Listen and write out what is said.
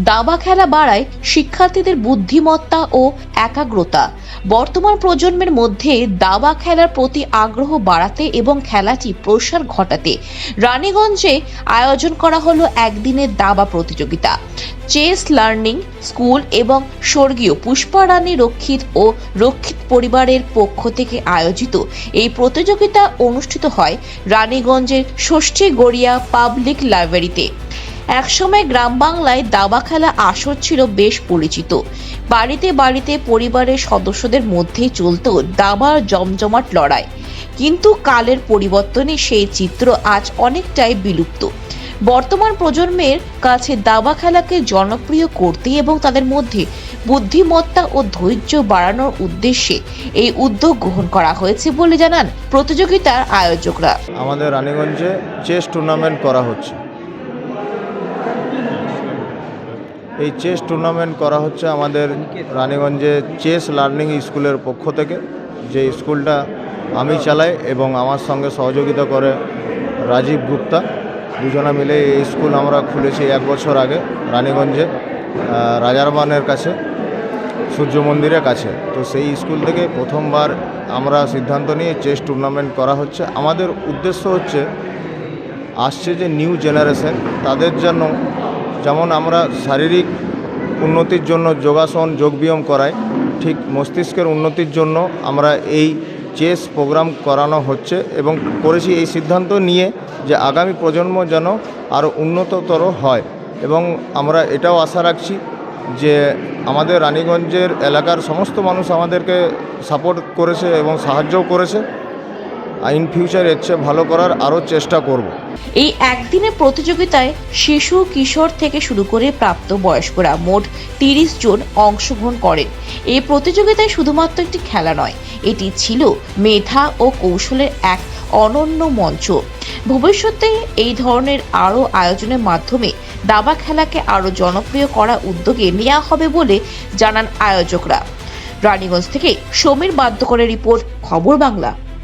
দাবা খেলা বাড়ায় শিক্ষার্থীদের বুদ্ধিমত্তা ও একাগ্রতা। বর্তমান প্রজন্মের মধ্যে দাবা খেলার প্রতি আগ্রহ বাড়াতে এবং খেলাটি প্রসার ঘটাতে রানীগঞ্জে আয়োজন করা হলো একদিনের দাবা প্রতিযোগিতা। চেস লার্নিং স্কুল এবং স্বর্গীয় পুষ্পা রানী রক্ষিত ও রক্ষিত পরিবারের পক্ষ থেকে আয়োজিত এই প্রতিযোগিতা অনুষ্ঠিত হয় রানীগঞ্জের ষষ্ঠী গড়িয়া পাবলিক লাইব্রেরিতে। একসময় গ্রাম বাংলায় দাবা খেলা আসর ছিল বেশ পরিচিত। বাড়িতে বাড়িতে পরিবারের সদস্যদের মধ্যে চলত দাবার জমজমাট লড়াই। কিন্তু কালের পরিবর্তনে সেই চিত্র আজ অনেকটাই বিলুপ্ত। বর্তমান প্রজন্মের কাছে দাবা খেলাকে জনপ্রিয় করতে এবং তাদের মধ্যে বুদ্ধিমত্তা ও ধৈর্য বাড়ানোর উদ্দেশ্যে এই উদ্যোগ গ্রহণ করা হয়েছে বলে জানান প্রতিযোগিতার আয়োজকরা। আমাদের রানীগঞ্জে চেস টুর্নামেন্ট করা হচ্ছে। এই চেস টুর্নামেন্ট করা হচ্ছে আমাদের রানীগঞ্জে চেস লার্নিং স্কুলের পক্ষ থেকে, যে স্কুলটা আমি চালাই এবং আমার সঙ্গে সহযোগিতা করে রাজীব গুপ্তা। দুজনে মিলে এই স্কুল আমরা খুলেছি 1 বছর আগে রানীগঞ্জে রাজারবানের কাছে, সূর্য মন্দিরের কাছে। তো সেই স্কুল থেকে প্রথমবার আমরা সিদ্ধান্ত নিয়ে চেস টুর্নামেন্ট করা হচ্ছে। আমাদের উদ্দেশ্য হচ্ছে আসছে যে নিউ জেনারেশন, তাদের জন্য যেমন আমরা শারীরিক উন্নতির জন্য যোগাসন যোগব্যায়াম করাই, ঠিক মস্তিষ্কের উন্নতির জন্য আমরা এই চেস প্রোগ্রাম করানো হচ্ছে এবং করেছি এই সিদ্ধান্ত নিয়ে যে আগামী প্রজন্ম যেন আরও উন্নততর হয়। এবং আমরা এটাও আশা রাখছি যে আমাদের রানীগঞ্জের এলাকার সমস্ত মানুষ আমাদেরকে সাপোর্ট করেছে এবং সাহায্যও করেছে। ইন ফিউচার এর চেয়ে ভালো করার আরও চেষ্টা করব। এই একদিনের প্রতিযোগিতায় শিশু কিশোর থেকে শুরু করে প্রাপ্ত বয়স্করা মোট 30 জন অংশগ্রহণ করেন। এই প্রতিযোগিতায় শুধুমাত্র একটি খেলা নয়, এটি ছিল মেধা ও কৌশলের এক অনন্য মঞ্চ। ভবিষ্যতে এই ধরনের আরও আয়োজনের মাধ্যমে দাবা খেলাকে আরও জনপ্রিয় করার উদ্যোগে নেওয়া হবে বলে জানান আয়োজকরা। রানীগঞ্জ থেকে সমীর বাদ্যকরের রিপোর্ট, খবর বাংলা।